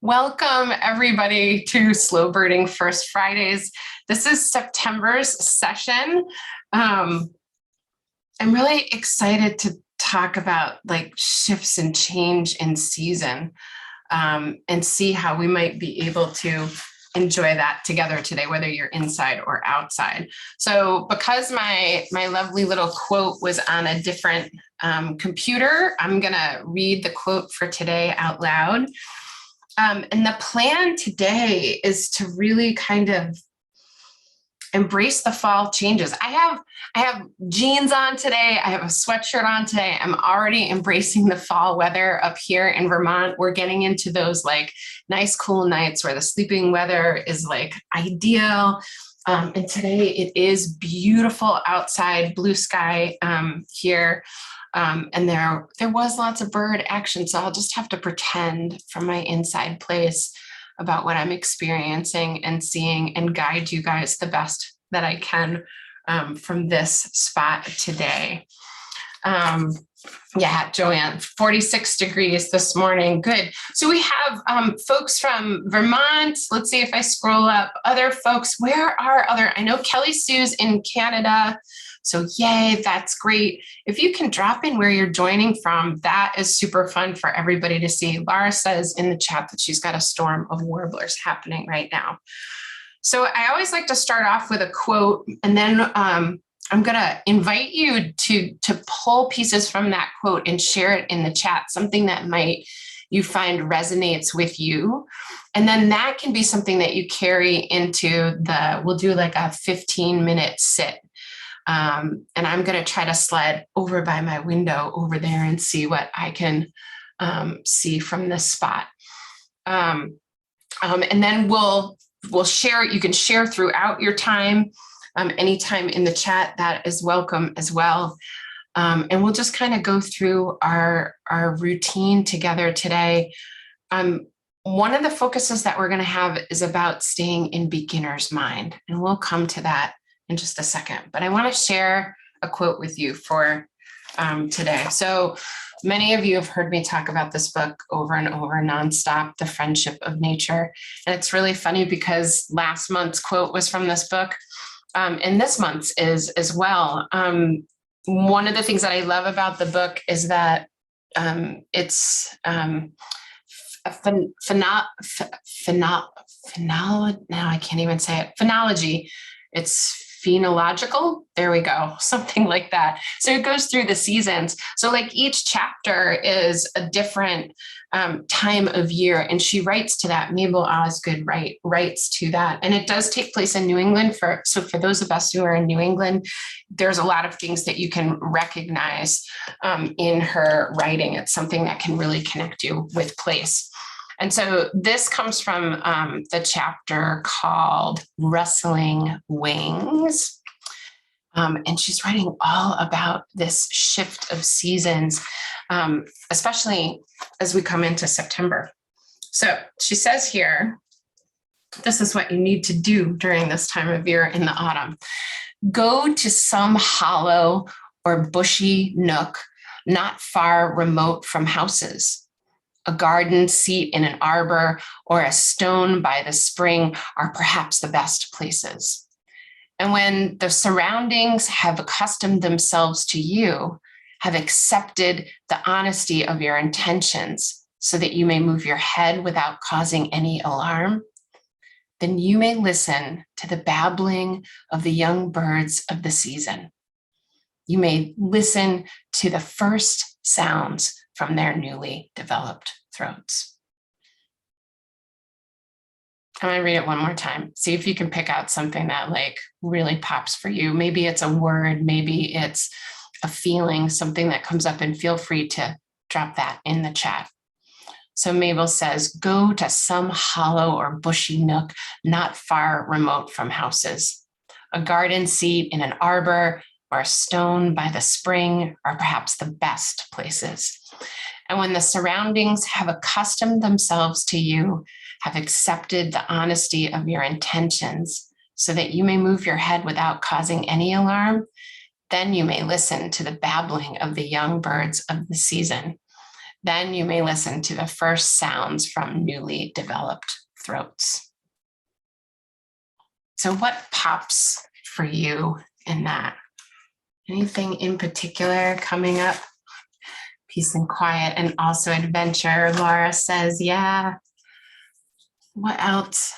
Welcome, everybody, to Slow Birding First Fridays. This is September's session. I'm really excited to talk about shifts and change in season and see how we might be able to enjoy that together today, whether you're inside or outside. So because my lovely little quote was on a different computer, I'm going to read the quote for today out loud. And the plan today is to really kind of embrace the fall changes. I have jeans on today. I have a sweatshirt on today. I'm already embracing the fall weather up here in Vermont. We're getting into those nice cool nights where the sleeping weather is ideal. And today it is beautiful outside, blue sky here. And there was lots of bird action. So I'll just have to pretend from my inside place about what I'm experiencing and seeing and guide you guys the best that I can from this spot today. Yeah, Joanne, 46 degrees this morning. Good. So we have folks from Vermont. Let's see if I scroll up. Other folks, where are other? I know Kelly Sue's in Canada. So yay, that's great. If you can drop in where you're joining from, that is super fun for everybody to see. Laura says in the chat that she's got a storm of warblers happening right now. So I always like to start off with a quote, and then I'm going to invite you to pull pieces from that quote and share it in the chat, something that you find resonates with you. And then that can be something that you carry into we'll do a 15-minute sit. And I'm going to try to sled over by my window over there and see what I can see from this spot. And then we'll share. You can share throughout your time. Anytime in the chat, that is welcome as well. And we'll just kind of go through our routine together today. One of the focuses that we're going to have is about staying in beginner's mind, and we'll come to that in just a second. But I want to share a quote with you for today. So many of you have heard me talk about this book over and over, nonstop, The Friendship of Nature. And it's really funny because last month's quote was from this book. And this month's is as well. One of the things that I love about the book is that it's now I can't even say it, phenology. It's phenological. There we go. Something like that. So it goes through the seasons. So each chapter is a different time of year. And she writes to that. Mabel Osgood Wright writes to that. And it does take place in New England. So for those of us who are in New England, there's a lot of things that you can recognize in her writing. It's something that can really connect you with place. And so this comes from the chapter called Rustling Wings. And she's writing all about this shift of seasons, especially as we come into September. So she says here, this is what you need to do during this time of year in the autumn. Go to some hollow or bushy nook, not far remote from houses. A garden seat in an arbor or a stone by the spring are perhaps the best places. And when the surroundings have accustomed themselves to you, have accepted the honesty of your intentions so that you may move your head without causing any alarm, then you may listen to the babbling of the young birds of the season. You may listen to the first sounds from their newly developed throats. I'm going to read it one more time. See if you can pick out something that really pops for you. Maybe it's a word, maybe it's a feeling, something that comes up, and feel free to drop that in the chat. So Mabel says, go to some hollow or bushy nook, not far remote from houses. A garden seat in an arbor or a stone by the spring are perhaps the best places. And when the surroundings have accustomed themselves to you, have accepted the honesty of your intentions so that you may move your head without causing any alarm, then you may listen to the babbling of the young birds of the season. Then you may listen to the first sounds from newly developed throats. So what pops for you in that? Anything in particular coming up? Peace and quiet, and also adventure. Laura says, yeah. What else?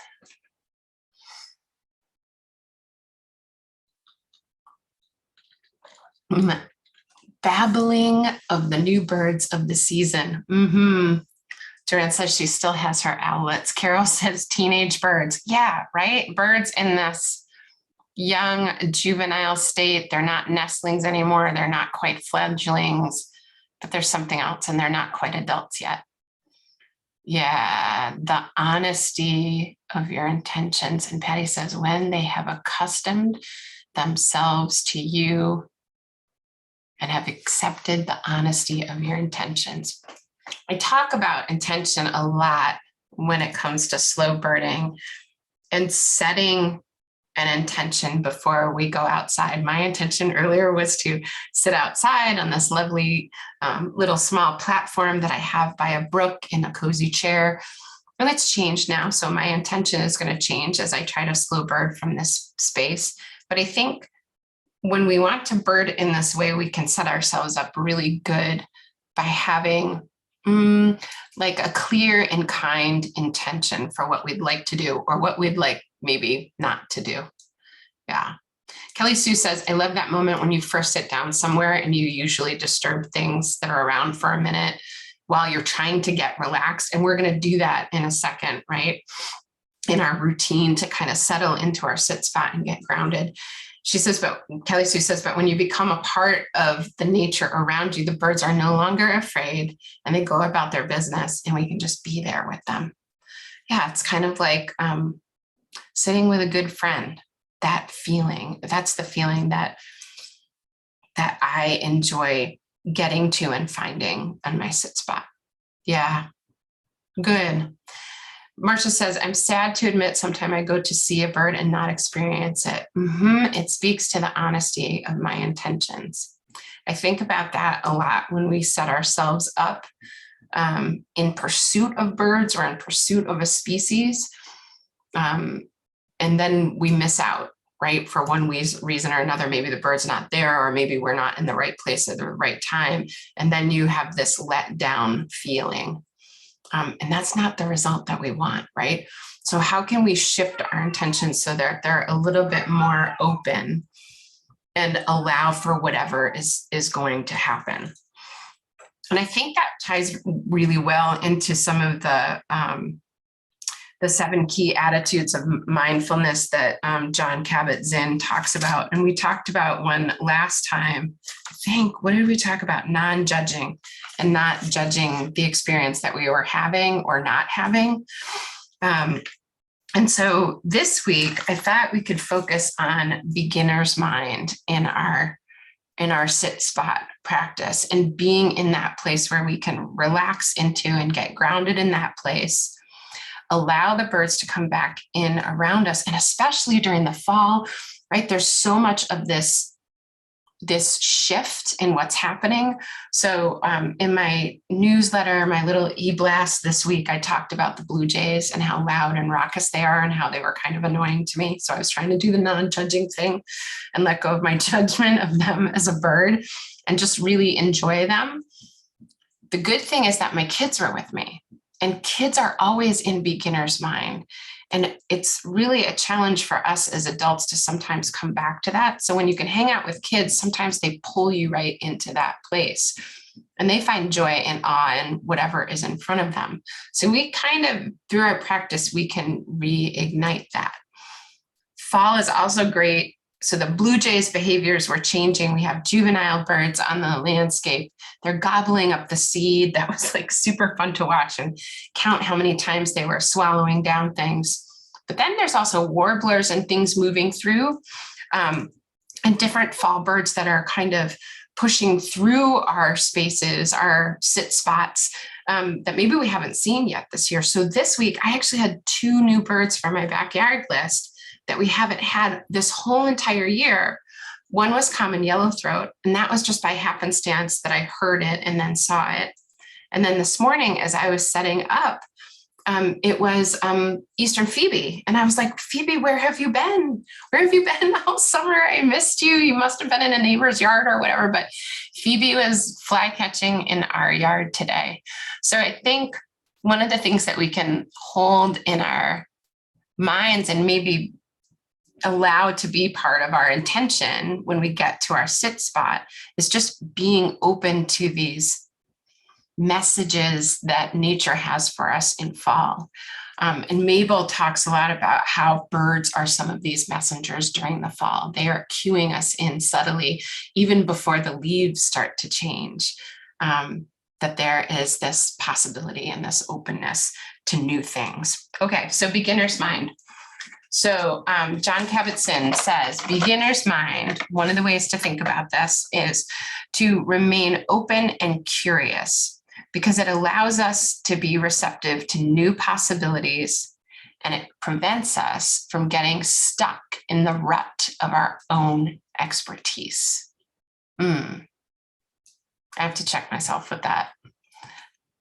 Babbling of the new birds of the season. Joanne says she still has her owlets. Carol says teenage birds. Yeah, right? Birds in this young juvenile state. They're not nestlings anymore. They're not quite fledglings, but there's something else, and they're not quite adults yet. Yeah, the honesty of your intentions. And Patty says, when they have accustomed themselves to you and have accepted the honesty of your intentions. I talk about intention a lot when it comes to slow birding and setting an intention before we go outside. My intention earlier was to sit outside on this lovely little small platform that I have by a brook in a cozy chair. And it's changed now. So my intention is going to change as I try to slow bird from this space. But I think when we want to bird in this way, we can set ourselves up really good by having like a clear and kind intention for what we'd like to do or what we'd like maybe not to do. Yeah. Kelly Sue says, I love that moment when you first sit down somewhere and you usually disturb things that are around for a minute while you're trying to get relaxed. And we're going to do that in a second, right? In our routine to kind of settle into our sit spot and get grounded. She says, but Kelly Sue says, but when you become a part of the nature around you, the birds are no longer afraid and they go about their business and we can just be there with them. Yeah, it's kind of like sitting with a good friend. That feeling, that's the feeling that I enjoy getting to and finding on my sit spot. Yeah, good. Marcia says, I'm sad to admit sometime I go to see a bird and not experience it. It speaks to the honesty of my intentions. I think about that a lot when we set ourselves up in pursuit of birds or in pursuit of a species. And then we miss out, right? For one reason or another, maybe the bird's not there, or maybe we're not in the right place at the right time. And then you have this let down feeling. And that's not the result that we want, right? So how can we shift our intentions so that they're a little bit more open and allow for whatever is going to happen? And I think that ties really well into some of the 7 key attitudes of mindfulness that John Kabat-Zinn talks about. And we talked about one last time. I think, what did we talk about? Non-judging and not judging the experience that we were having or not having. And so this week, I thought we could focus on beginner's mind in our sit spot practice and being in that place where we can relax into and get grounded in that place. Allow the birds to come back in around us. And especially during the fall, right? There's so much of this shift in what's happening. So in my newsletter, my little e-blast this week, I talked about the blue jays and how loud and raucous they are and how they were kind of annoying to me. So I was trying to do the non-judging thing and let go of my judgment of them as a bird and just really enjoy them. The good thing is that my kids were with me. And kids are always in beginner's mind. And it's really a challenge for us as adults to sometimes come back to that. So when you can hang out with kids, sometimes they pull you right into that place. And they find joy and awe in whatever is in front of them. So we kind of, through our practice, we can reignite that. Fall is also great. So the blue jays' behaviors were changing. We have juvenile birds on the landscape. They're gobbling up the seed. That was like super fun to watch and count how many times they were swallowing down things. But then there's also warblers and things moving through and different fall birds that are kind of pushing through our spaces, our sit spots that maybe we haven't seen yet this year. So this week, I actually had 2 new birds from my backyard list that we haven't had this whole entire year. One was common yellowthroat, and that was just by happenstance that I heard it and then saw it. And then this morning, as I was setting up, it was Eastern Phoebe. And I was like, Phoebe, where have you been? Where have you been all summer? I missed you. You must have been in a neighbor's yard or whatever. But Phoebe was fly catching in our yard today. So I think one of the things that we can hold in our minds and maybe allow to be part of our intention when we get to our sit spot is just being open to these messages that nature has for us in fall. And Mabel talks a lot about how birds are some of these messengers during the fall. They are cueing us in subtly, even before the leaves start to change, that there is this possibility and this openness to new things. Okay, so beginner's mind. So John Kabat-Zinn says, beginner's mind, one of the ways to think about this is to remain open and curious, because it allows us to be receptive to new possibilities, and it prevents us from getting stuck in the rut of our own expertise. I have to check myself with that.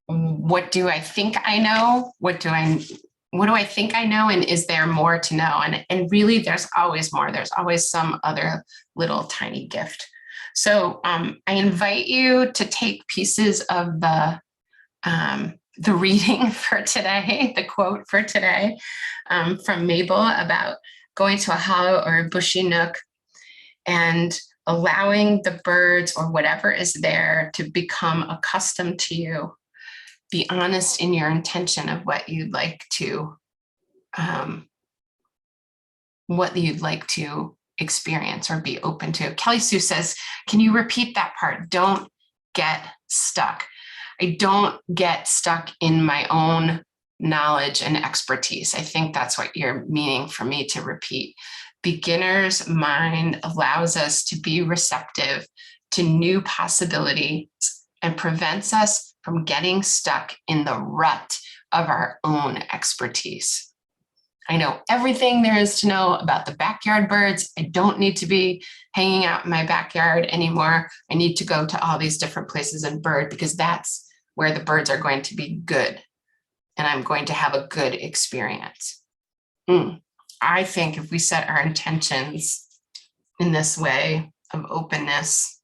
What do I think I know? What do I think I know? And is there more to know? And really, there's always more. There's always some other little tiny gift. So I invite you to take pieces of the reading for today, the quote for today from Mabel about going to a hollow or a bushy nook and allowing the birds or whatever is there to become accustomed to you. Be honest in your intention of what you'd like to experience or be open to. Kelly Sue says, can you repeat that part? Don't get stuck. I don't get stuck in my own knowledge and expertise. I think that's what you're meaning for me to repeat. Beginner's mind allows us to be receptive to new possibilities and prevents us from getting stuck in the rut of our own expertise. I know everything there is to know about the backyard birds. I don't need to be hanging out in my backyard anymore. I need to go to all these different places and bird, because that's where the birds are going to be good. And I'm going to have a good experience. I think if we set our intentions in this way of openness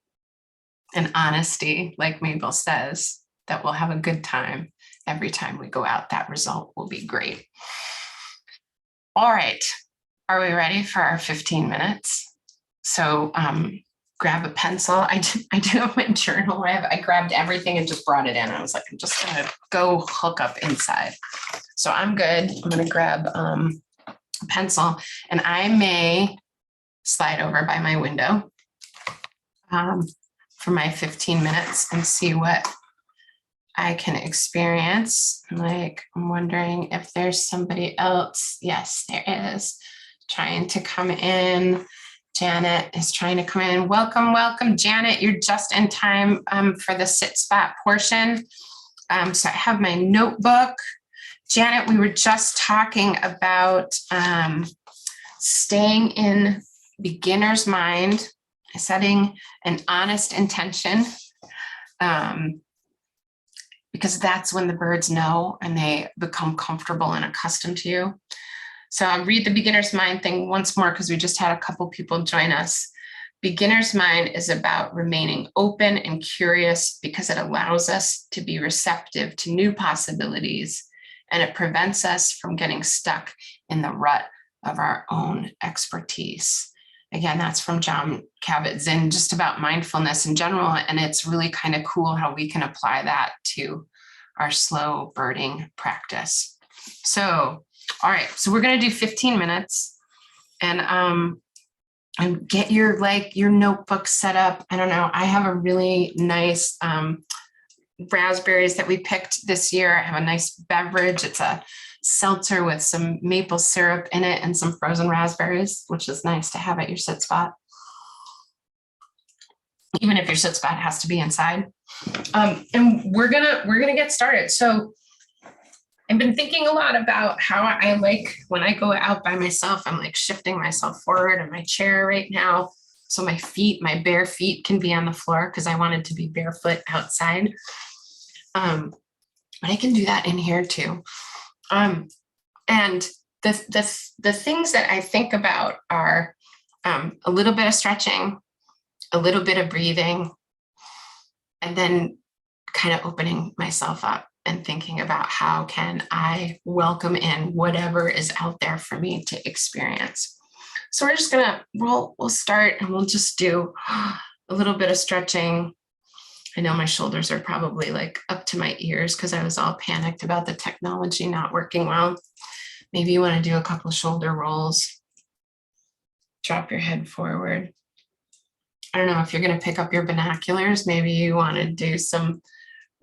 and honesty, like Mabel says, that we'll have a good time every time we go out. That result will be great. All right, are we ready for our 15 minutes? So grab a pencil. I do have my journal. I grabbed everything and just brought it in. I was like, I'm just gonna go hook up inside. So I'm good. I'm gonna grab a pencil, and I may slide over by my window for my 15 minutes and see what I can experience. Like, I'm wondering if there's somebody else. Yes, there is. Trying to come in. Janet is trying to come in. Welcome, welcome, Janet. You're just in time for the sit spot portion. So I have my notebook. Janet, we were just talking about staying in beginner's mind, setting an honest intention, because that's when the birds know and they become comfortable and accustomed to you. So I'll read the beginner's mind thing once more, because we just had a couple people join us. Beginner's mind is about remaining open and curious because it allows us to be receptive to new possibilities, and it prevents us from getting stuck in the rut of our own expertise. Again, that's from John Kabat-Zinn, just about mindfulness in general. And it's really kind of cool how we can apply that to our slow birding practice. So, all right, so we're going to do 15 minutes and get your notebook set up. I don't know. I have a really nice raspberries that we picked this year. I have a nice beverage. It's a seltzer with some maple syrup in it and some frozen raspberries, which is nice to have at your sit spot, even if your sit spot has to be inside. And we're gonna get started. So I've been thinking a lot about how I like when I go out by myself. I'm like shifting myself forward in my chair right now, so my bare feet can be on the floor, because I wanted to be barefoot outside. But I can do that in here too. And the things that I think about are a little bit of stretching, a little bit of breathing, and then kind of opening myself up and thinking about how can I welcome in whatever is out there for me to experience. So we're just gonna, we'll start and we'll just do a little bit of stretching. I know my shoulders are probably like up to my ears because I was all panicked about the technology not working well. Maybe you want to do a couple shoulder rolls. Drop your head forward. I don't know if you're going to pick up your binoculars. Maybe you want to do some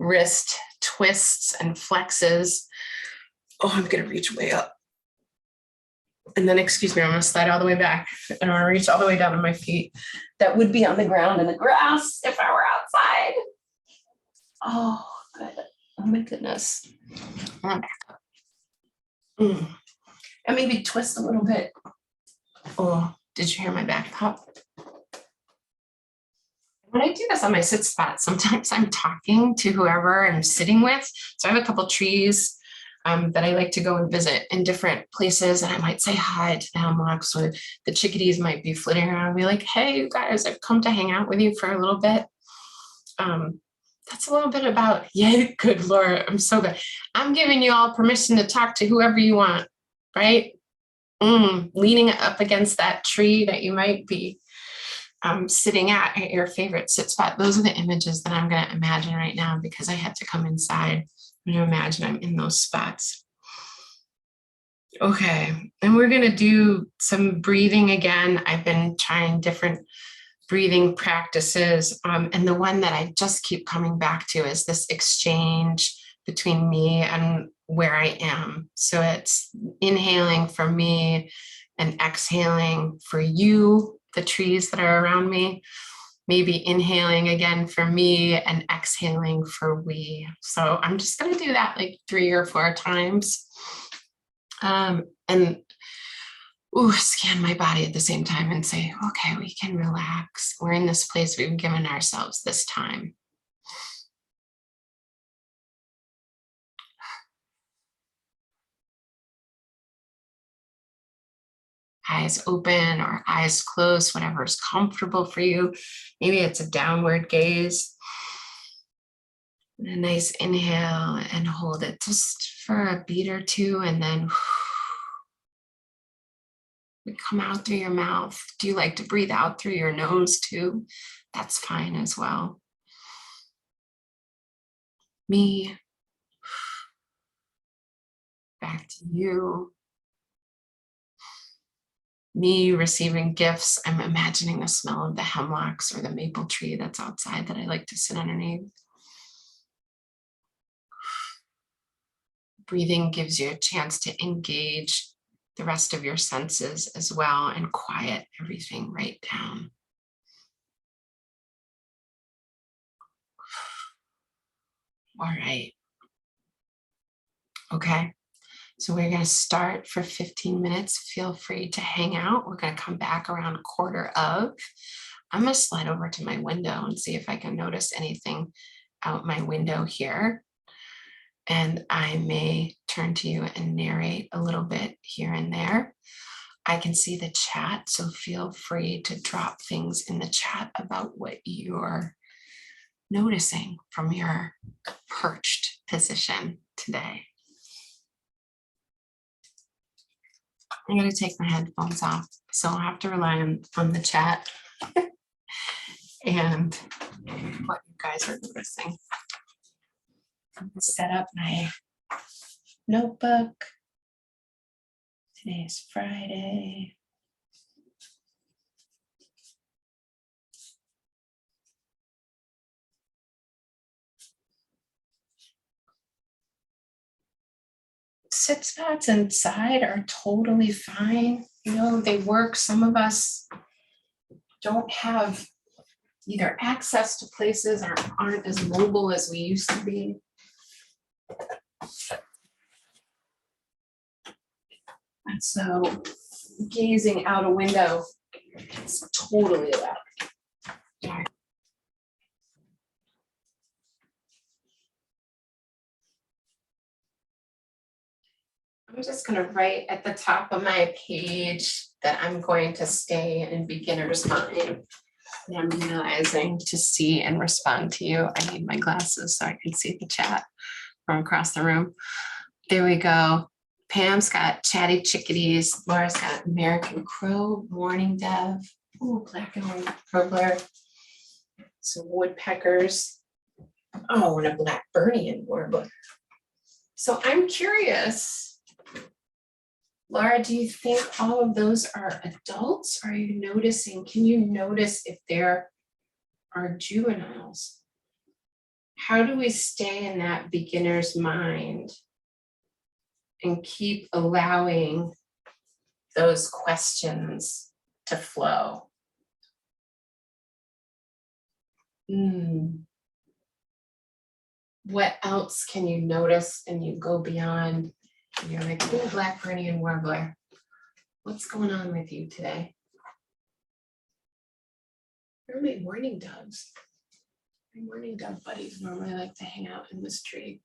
wrist twists and flexes. Oh, I'm going to reach way up. And then, excuse me, I'm going to slide all the way back. And I'm going to reach all the way down to my feet. That would be on the ground in the grass if I were outside. Oh, good. Oh, my goodness. I'm back up. And maybe twist a little bit. Oh, did you hear my back pop? When I do this on my sit spot, sometimes I'm talking to whoever I'm sitting with. So I have a couple trees that I like to go and visit in different places. And I might say hi to the hemlocks, or the chickadees might be flitting around and be like, hey, you guys, I've come to hang out with you for a little bit. That's a little bit about, yeah, good Lord, I'm so good. I'm giving you all permission to talk to whoever you want, right? Leaning up against that tree that you might be sitting at your favorite sit spot. Those are the images that I'm going to imagine right now because I had to come inside. I'm going to imagine I'm in those spots. Okay, and we're going to do some breathing again. I've been trying different breathing practices, and the one that I just keep coming back to is this exchange between me and where I am. So it's inhaling for me and exhaling for you, the trees that are around me, maybe inhaling again for me and exhaling for we. So I'm just going to do that like 3 or 4 times. And scan my body at the same time and say, okay, we can relax. We're in this place we've given ourselves this time. Eyes open or eyes closed, whatever is comfortable for you. Maybe it's a downward gaze. And a nice inhale and hold it just for a beat or two, and then come out through your mouth. Do you like to breathe out through your nose too? That's fine as well. Me. Back to you. Me receiving gifts. I'm imagining the smell of the hemlocks or the maple tree that's outside that I like to sit underneath. Breathing gives you a chance to engage the rest of your senses as well and quiet everything right down. All right. Okay. So we're going to start for 15 minutes. Feel free to hang out. We're going to come back around 1/4 of. I'm going to slide over to my window and see if I can notice anything out my window here. And I may turn to you and narrate a little bit here and there. I can see the chat, so feel free to drop things in the chat about what you're noticing from your perched position today. I'm going to take my headphones off, so I'll have to rely on the chat and what you guys are noticing. I'm going to set up my notebook. Today is Friday. Sit spots inside are totally fine. You know, they work. Some of us don't have either access to places or aren't as mobile as we used to be. And so gazing out a window is totally allowed. I'm just going to write at the top of my page that I'm going to stay in beginner's mind. And I'm realizing to see and respond to you. I need my glasses so I can see the chat from across the room. There we go. Pam's got chatty chickadees. Laura's got American crow, mourning dove. Ooh, black and white warbler. Some woodpeckers. Oh, and a Blackburnian warbler. So I'm curious, Laura, do you think all of those are adults? Are you noticing, can you notice if there are juveniles? How do we stay in that beginner's mind and keep allowing those questions to flow? What else can you notice and you go beyond? You're like, oh, Blackburnian warbler. What's going on with you today? Where are my mourning doves? My mourning dove buddies normally like to hang out in this tree.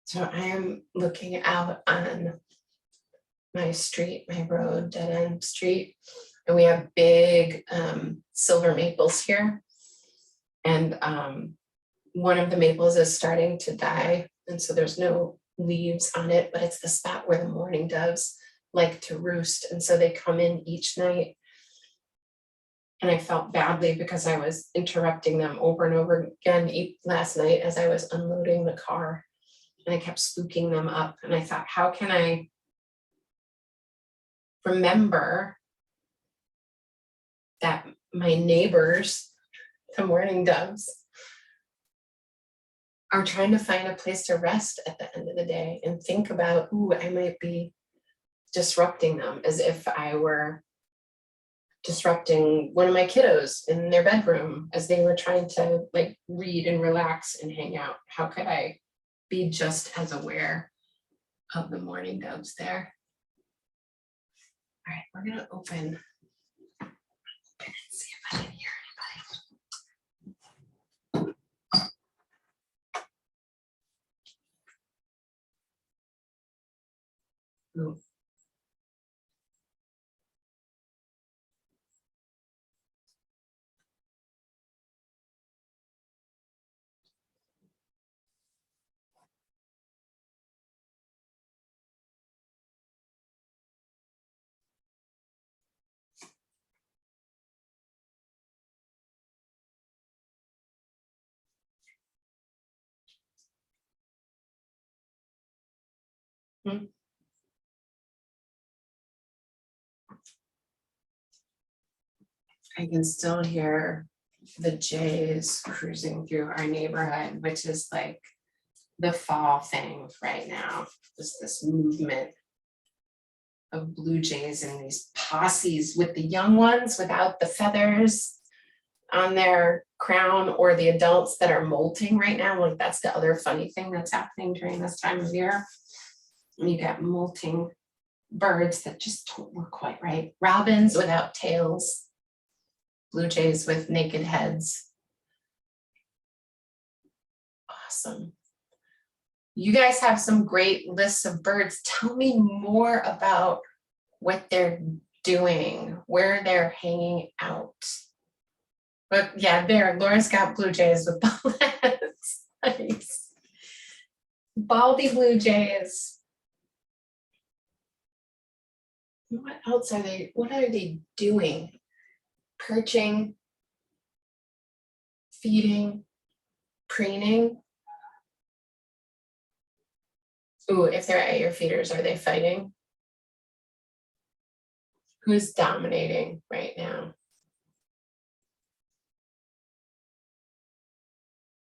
So I am looking out on my street, my road, dead end street, and we have big silver maples here. And one of the maples is starting to die, and so there's no leaves on it, but it's the spot where the mourning doves like to roost, and so they come in each night. And I felt badly because I was interrupting them over and over again last night as I was unloading the car. And I kept spooking them up. And I thought, how can I remember that my neighbors, the mourning doves, are trying to find a place to rest at the end of the day and think about, ooh, I might be disrupting them as if I were disrupting one of my kiddos in their bedroom as they were trying to like read and relax and hang out. How could I be just as aware of the mourning doves there? All right, we're gonna open and see if I can hear anybody. Ooh. I can still hear the jays cruising through our neighborhood, which is like the fall thing right now. Just this movement of blue jays and these posses with the young ones without the feathers on their crown, or the adults that are molting right now. Like that's the other funny thing that's happening during this time of year. You got molting birds that just don't look quite right. Robins without tails, blue jays with naked heads. Awesome. You guys have some great lists of birds. Tell me more about what they're doing, where they're hanging out. But yeah, there, Laura's got blue jays with bullets. Nice. Baldy blue jays. What else are they, what are they doing? Perching, feeding, preening. Ooh, if they're at your feeders, are they fighting? Who's dominating right now?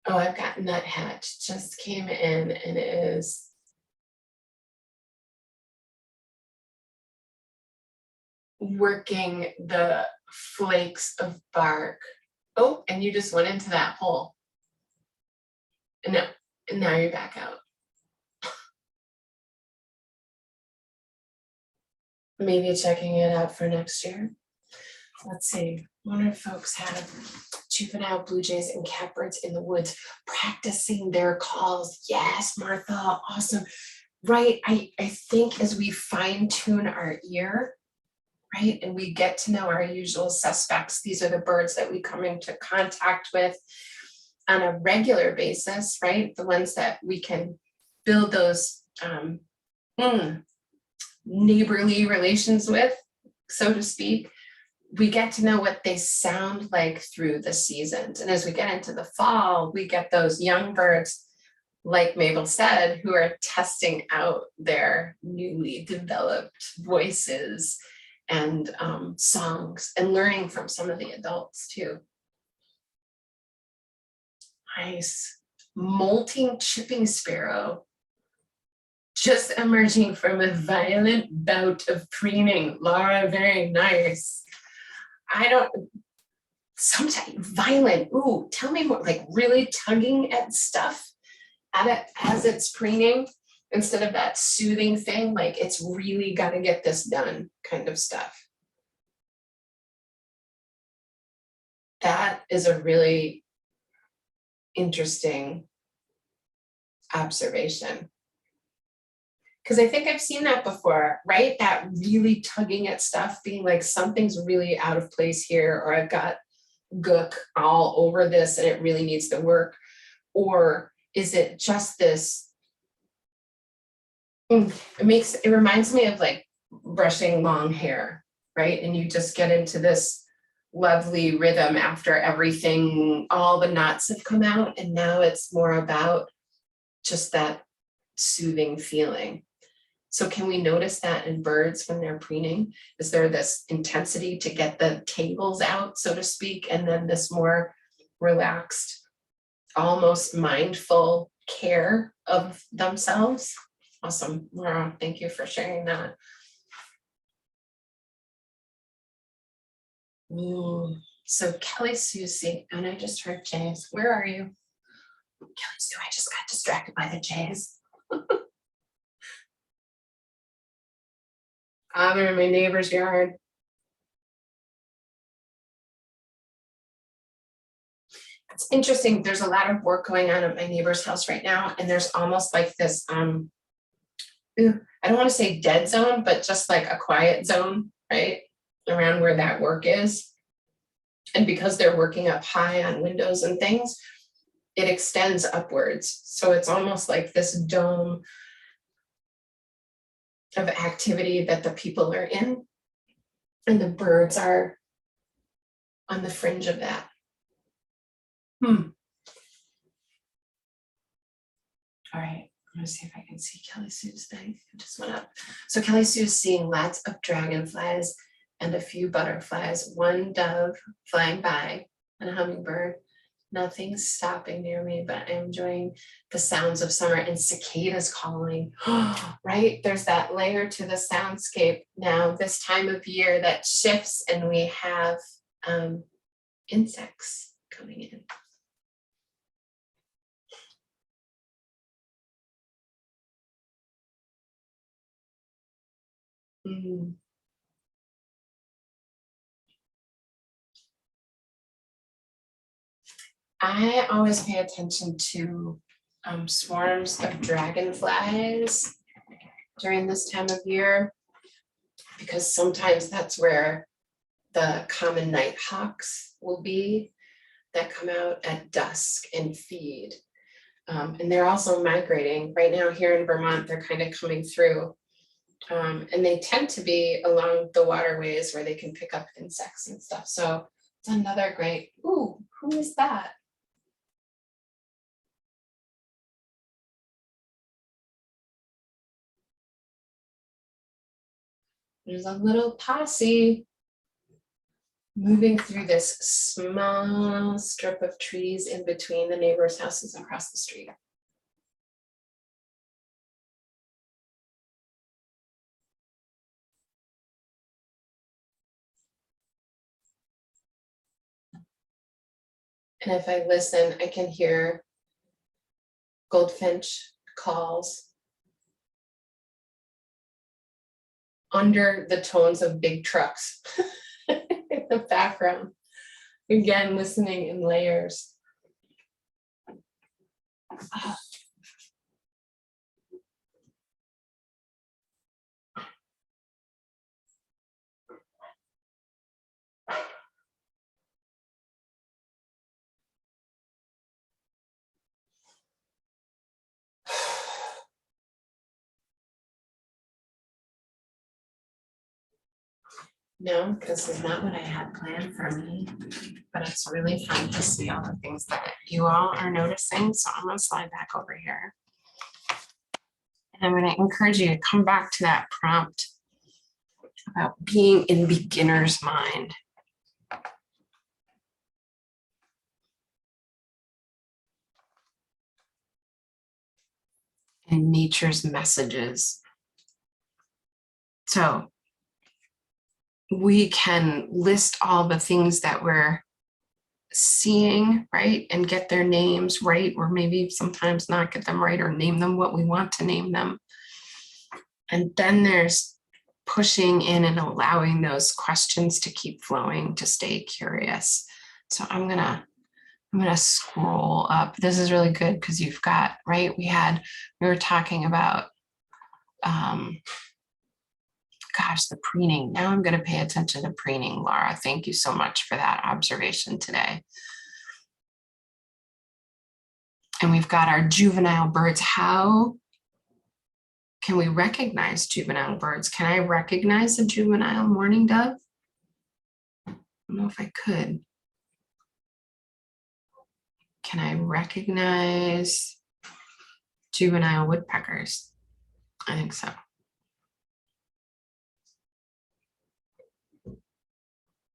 Oh, I've got nuthatch, just came in and is working the flakes of bark. Oh, and you just went into that hole. And now you're back out. Maybe checking it out for next year. Let's see. One of folks have juvenile blue jays and catbirds in the woods practicing their calls. Yes, Martha, awesome. Right. I think as we fine tune our ear, right, and we get to know our usual suspects, these are the birds that we come into contact with on a regular basis, right? The ones that we can build those neighborly relations with, so to speak. We get to know what they sound like through the seasons. And as we get into the fall, we get those young birds, like Mabel said, who are testing out their newly developed voices and songs and learning from some of the adults too. Nice. Molting chipping sparrow, just emerging from a violent bout of preening. Laura, very nice. Sometimes violent, ooh, tell me more, like really tugging at stuff at it as it's preening, instead of that soothing thing, like it's really got to get this done kind of stuff. That is a really interesting observation. Because I think I've seen that before, right? That really tugging at stuff, being like something's really out of place here, or I've got gook all over this and it really needs to work. Or is it just this? It reminds me of like brushing long hair, right? And you just get into this lovely rhythm after everything, all the knots have come out, and now it's more about just that soothing feeling. So can we notice that in birds when they're preening? Is there this intensity to get the tangles out, so to speak, and then this more relaxed, almost mindful care of themselves? Awesome, Laura, thank you for sharing that. So Kelly Susie, and I just heard James. Where are you? Kelly Sue, I just got distracted by the Jays. They're in my neighbor's yard. It's interesting. There's a lot of work going on at my neighbor's house right now, and there's almost like this, I don't want to say dead zone, but just like a quiet zone, right, around where that work is. And because they're working up high on windows and things, it extends upwards. So it's almost like this dome of activity that the people are in, and the birds are on the fringe of that. All right, I'm gonna see if I can see Kelly Sue's thing. It just went up. So Kelly Sue's seeing lots of dragonflies and a few butterflies, one dove flying by and a hummingbird. Nothing's stopping near me, but I'm enjoying the sounds of summer, and cicadas calling. Right, there's that layer to the soundscape now this time of year that shifts, and we have insects coming in. I always pay attention to swarms of dragonflies during this time of year, because sometimes that's where the common nighthawks will be that come out at dusk and feed. And they're also migrating. Right now here in Vermont, they're kind of coming through. And they tend to be along the waterways where they can pick up insects and stuff. So it's another great, ooh, who is that? There's a little posse moving through this small strip of trees in between the neighbors' houses across the street. And if I listen, I can hear goldfinch calls under the tones of big trucks in the background. Again, listening in layers. No, this is not what I had planned for me, but it's really fun to see all the things that you all are noticing. So I'm going to slide back over here. And I'm going to encourage you to come back to that prompt about being in beginner's mind. And nature's messages. So we can list all the things that we're seeing, right? And get their names right, or maybe sometimes not get them right, or name them what we want to name them. And then there's pushing in and allowing those questions to keep flowing, to stay curious. So I'm gonna scroll up. This is really good because you've got, right? We were talking about gosh, the preening. Now I'm going to pay attention to preening, Laura. Thank you so much for that observation today. And we've got our juvenile birds. How can we recognize juvenile birds? Can I recognize a juvenile mourning dove? I don't know if I could. Can I recognize juvenile woodpeckers? I think so.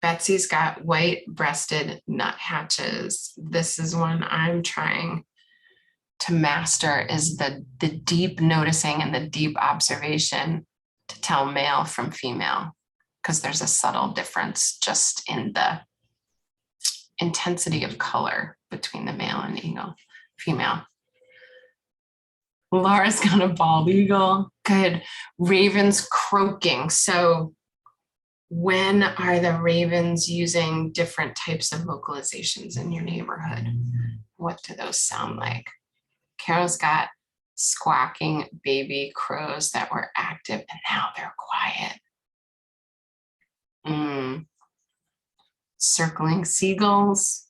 Betsy's got white-breasted nuthatches. This is one I'm trying to master, is the deep noticing and the deep observation to tell male from female, because there's a subtle difference just in the intensity of color between the male and female. Laura's got a bald eagle. Good. Ravens croaking. So when are the ravens using different types of vocalizations in your neighborhood? What do those sound like? Carol's got squawking baby crows that were active and now they're quiet. Circling seagulls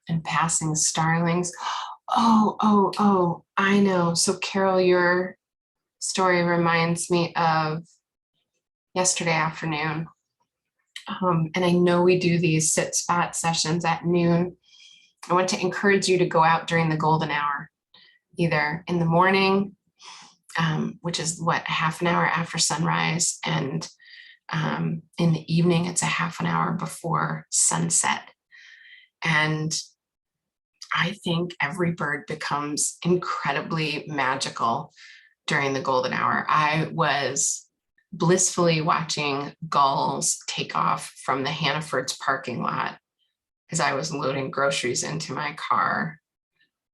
and passing starlings. Oh, I know. So Carol, your story reminds me of yesterday afternoon. And I know we do these sit spot sessions at noon. I want to encourage you to go out during the golden hour, either in the morning, which is a half an hour after sunrise, and in the evening, it's a half an hour before sunset. And I think every bird becomes incredibly magical during the golden hour. I was blissfully watching gulls take off from the Hannaford's parking lot as I was loading groceries into my car,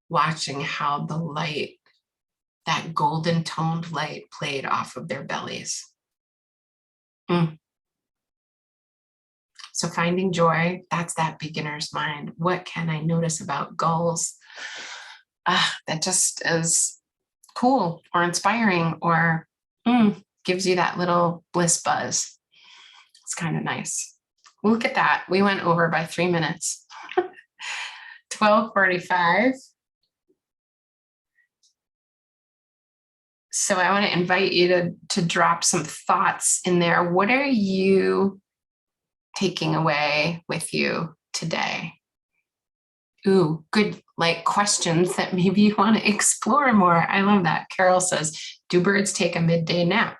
watching how the light, that golden toned light, played off of their bellies. So finding joy, that's that beginner's mind. What can I notice about gulls that just is cool or inspiring or gives you that little bliss buzz? It's kind of nice. Look at that. We went over by 3 minutes. 12:45. So I want to invite you to drop some thoughts in there. What are you taking away with you today? Ooh, good, like questions that maybe you want to explore more. I love that. Carol says, do birds take a midday nap?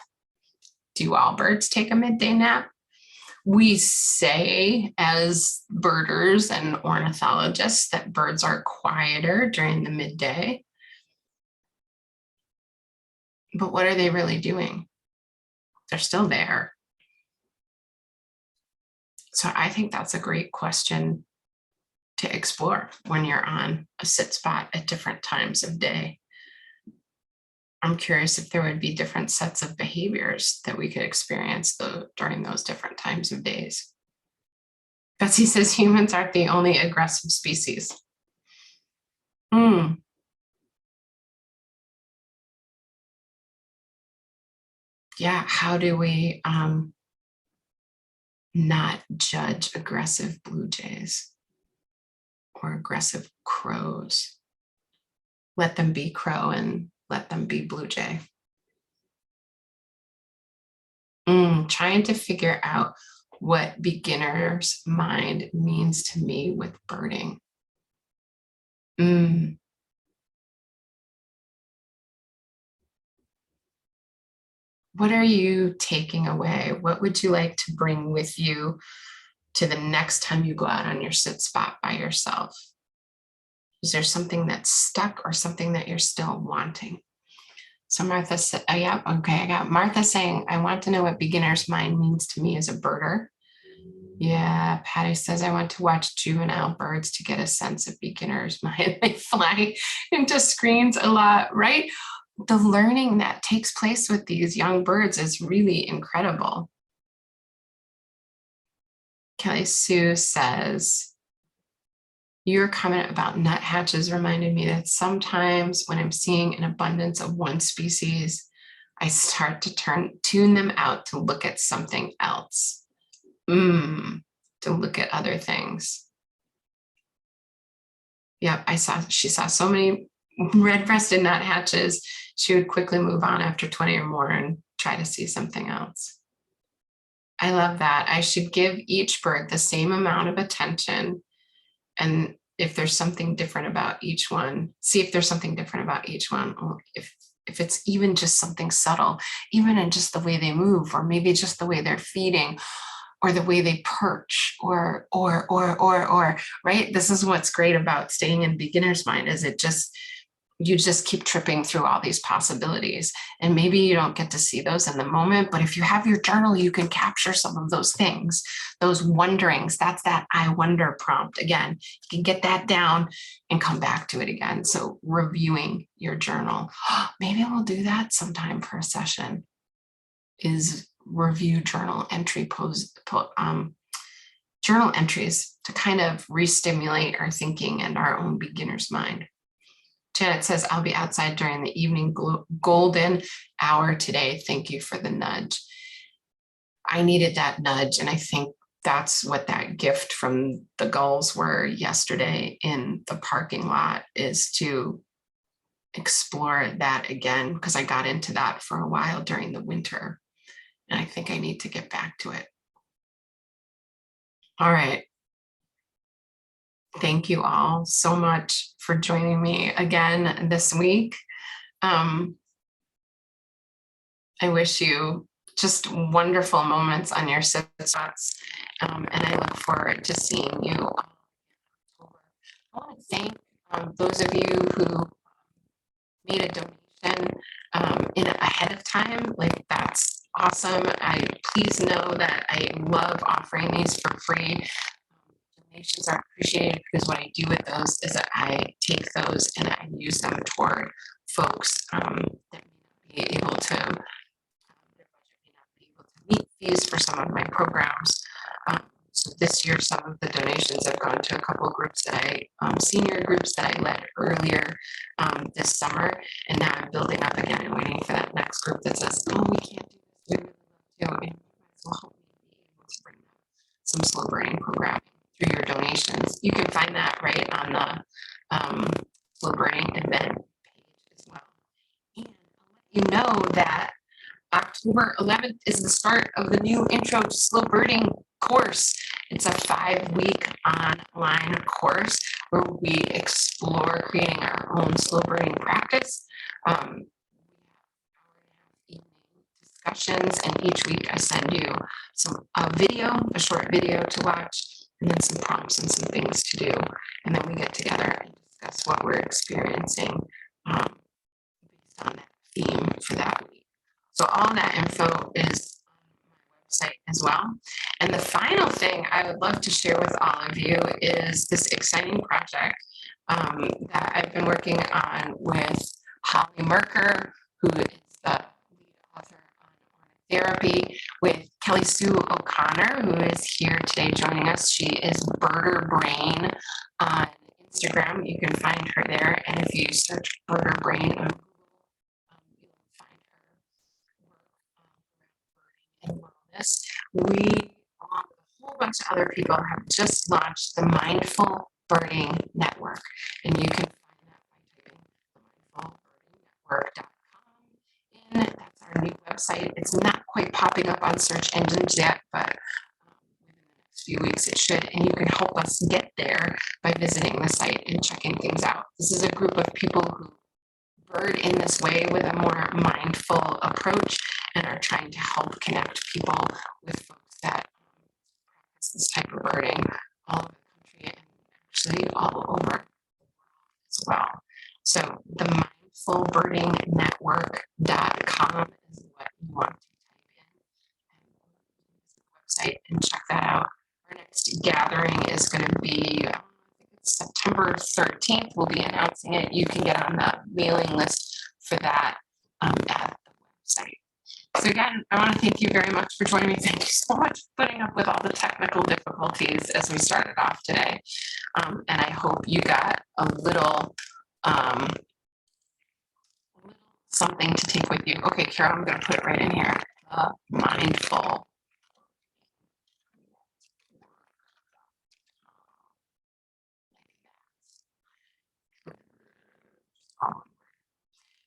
Do all birds take a midday nap? We say as birders and ornithologists that birds are quieter during the midday. But what are they really doing? They're still there. So I think that's a great question to explore when you're on a sit spot at different times of day. I'm curious if there would be different sets of behaviors that we could experience during those different times of days. Betsy says humans aren't the only aggressive species. Yeah, how do we not judge aggressive blue jays or aggressive crows? Let them be crow and let them be blue jay. Trying to figure out what beginner's mind means to me with birding. What are you taking away? What would you like to bring with you to the next time you go out on your sit spot by yourself? Is there something that's stuck or something that you're still wanting? So Martha said, oh yeah, okay, I got Martha saying, I want to know what beginner's mind means to me as a birder. Yeah, Patty says, I want to watch Juvenile Birds to get a sense of beginner's mind. They fly into screens a lot, right? The learning that takes place with these young birds is really incredible. Kelly Sue says, your comment about nuthatches reminded me that sometimes when I'm seeing an abundance of one species, I start to tune them out to look at something else, to look at other things. Yep, she saw so many red-breasted nuthatches, she would quickly move on after 20 or more and try to see something else. I love that. I should give each bird the same amount of attention, and if there's something different about each one, see if there's something different about each one, or if it's even just something subtle, even in just the way they move, or maybe just the way they're feeding, or the way they perch, or, right? This is what's great about staying in beginner's mind, is you just keep tripping through all these possibilities. And maybe you don't get to see those in the moment, but if you have your journal, you can capture some of those things, those wonderings. That's that I wonder prompt. Again, you can get that down and come back to it again. So reviewing your journal, maybe we'll do that sometime for a session, is review journal journal entries to kind of re-stimulate our thinking and our own beginner's mind. Janet says, I'll be outside during the evening golden hour today. Thank you for the nudge. I needed that nudge. And I think that's what that gift from the gulls were yesterday in the parking lot, is to explore that again, because I got into that for a while during the winter. And I think I need to get back to it. All right. Thank you all so much for joining me again this week. I wish you just wonderful moments on your sit spots, and I look forward to seeing you. I want to thank those of you who made a donation ahead of time. Like, that's awesome. Please know that I love offering these for free. Donations are appreciated, because what I do with those is that I take those and I use them toward folks that may not be able to meet fees for some of my programs. So this year, some of the donations have gone to a couple of groups that senior groups that I led earlier this summer, and now I'm building up again and waiting for that next group that says, oh, we can't do this, we really love to, and will help me be able to bring some slow burning programming through your donations. You can find that right on the slow burning event page as well. And I'll let you know that October 11th is the start of the new Intro to Slow Birding course. It's a 5-week online course where we explore creating our own slow birding practice. We have evening discussions, and each week I send you a short video to watch, and then some prompts and some things to do. And then we get together and discuss what we're experiencing based on that theme for that week. So all that info is on my website as well. And the final thing I would love to share with all of you is this exciting project that I've been working on with Holly Merker, who is the lead author on therapy, with Kelly Sue O'Connor, who is here today joining us. She is Birder Brain on Instagram. You can find her there. And if you search Birder Brain on Google, you'll find her work and wellness. We, along with a whole bunch of other people, have just launched the Mindful Birding Network. And you can find that by typing mindfulbirdingnetwork.com. That's our new website. It's not quite popping up on search engines yet, but within the next few weeks it should. And you can help us get there by visiting the site and checking things out. This is a group of people who bird in this way with a more mindful approach and are trying to help connect people with folks that practice this type of birding all over the country and actually all over the world as well. So the mindfulbirdingnetwork.com is what you want to type in and visit the website and check that out. Our next gathering is going to be September 13th. We'll be announcing it. You can get on the mailing list for that at the website. So again, I want to thank you very much for joining me. Thank you so much for putting up with all the technical difficulties as we started off today. And I hope you got a little something to take with you. Okay, Carol, I'm going to put it right in here. Mindful.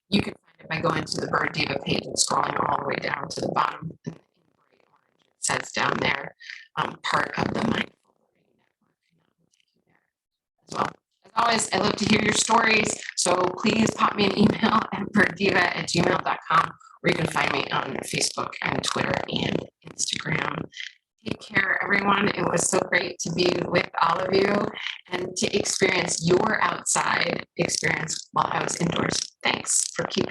You can find it by going to the Bird Diva page and scrolling all the way down to the bottom. In bright orange, it says down there, part of the Mindful Birding Network. As well. As always, I love to hear your stories, so please pop me an email at birddiva@gmail.com, or you can find me on Facebook and Twitter and Instagram. Take care, everyone. It was so great to be with all of you and to experience your outside experience while I was indoors. Thanks for keeping